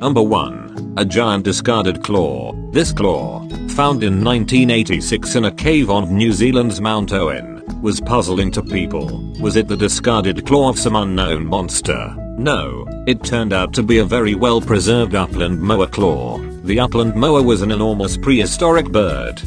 Number 1. A giant discarded claw. This claw, found in 1986 in a cave on New Zealand's Mount Owen, was puzzling to people. Was it the discarded claw of some unknown monster? No, it turned out to be a very well preserved upland moa claw. The upland moa was an enormous prehistoric bird.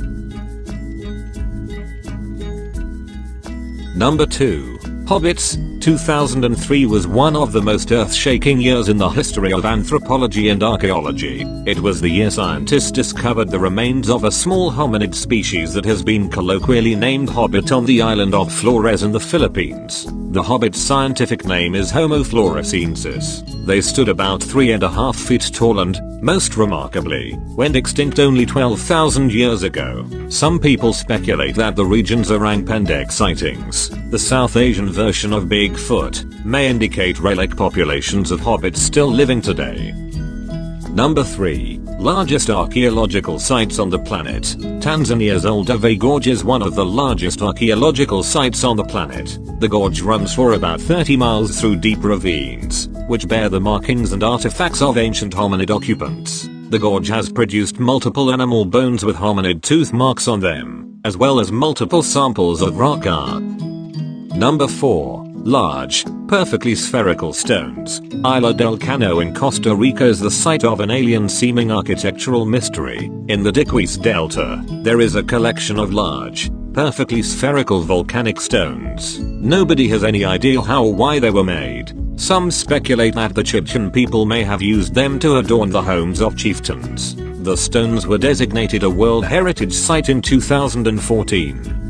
Number 2. Hobbits. 2003 was one of the most earth-shaking years in the history of anthropology and archaeology. It was the year scientists discovered the remains of a small hominid species that has been colloquially named Hobbit on the island of Flores in the Philippines. The Hobbit's scientific name is Homo floresiensis. They stood about 3.5 feet tall and, most remarkably, went extinct only 12,000 years ago. Some people speculate that the region's orang pendek sightings, the South Asian version of Bigfoot, may indicate relic populations of hobbits still living today. Number 3. Largest archaeological sites on the planet. Tanzania's Olduvai Gorge is one of the largest archaeological sites on the planet. The gorge runs for about 30 miles through deep ravines, which bear the markings and artifacts of ancient hominid occupants. The gorge has produced multiple animal bones with hominid tooth marks on them, as well as multiple samples of rock art. Number 4. Large, perfectly spherical stones. Isla del Cano in Costa Rica is the site of an alien-seeming architectural mystery. In the Diquis Delta, there is a collection of large, perfectly spherical volcanic stones. Nobody has any idea how or why they were made. Some speculate that the Chibchan people may have used them to adorn the homes of chieftains. The stones were designated a World Heritage Site in 2014.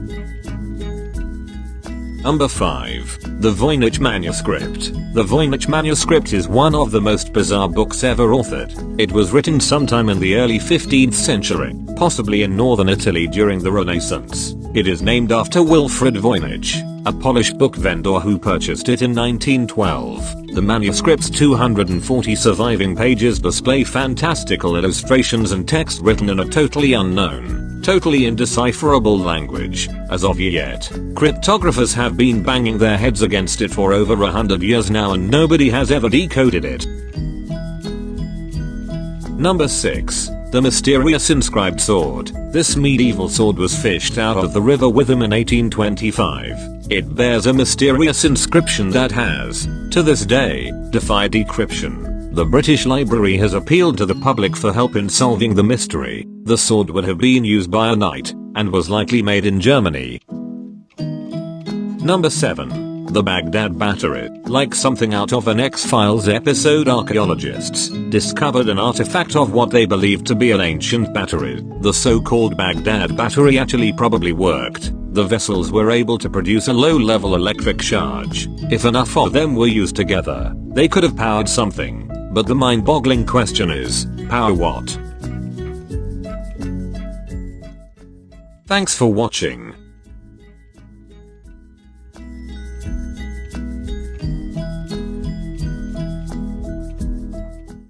Number 5. The Voynich Manuscript. The Voynich Manuscript is one of the most bizarre books ever authored. It was written sometime in the early 15th century, possibly in northern Italy during the Renaissance. It is named after Wilfrid Voynich, a Polish book vendor who purchased it in 1912. The manuscript's 240 surviving pages display fantastical illustrations and text written in a totally unknown, totally indecipherable language. As of yet, cryptographers have been banging their heads against it for over 100 years now and nobody has ever decoded it. Number 6. The mysterious inscribed sword. This medieval sword was fished out of the River Witham in 1825. It bears a mysterious inscription that has, to this day, defied decryption. The British Library has appealed to the public for help in solving the mystery. The sword would have been used by a knight, and was likely made in Germany. Number 7. The Baghdad Battery. Like something out of an X-Files episode, archaeologists discovered an artifact of what they believed to be an ancient battery. The so-called Baghdad Battery actually probably worked. The vessels were able to produce a low-level electric charge. If enough of them were used together, they could have powered something. But the mind-boggling question is, power what? Thanks for watching.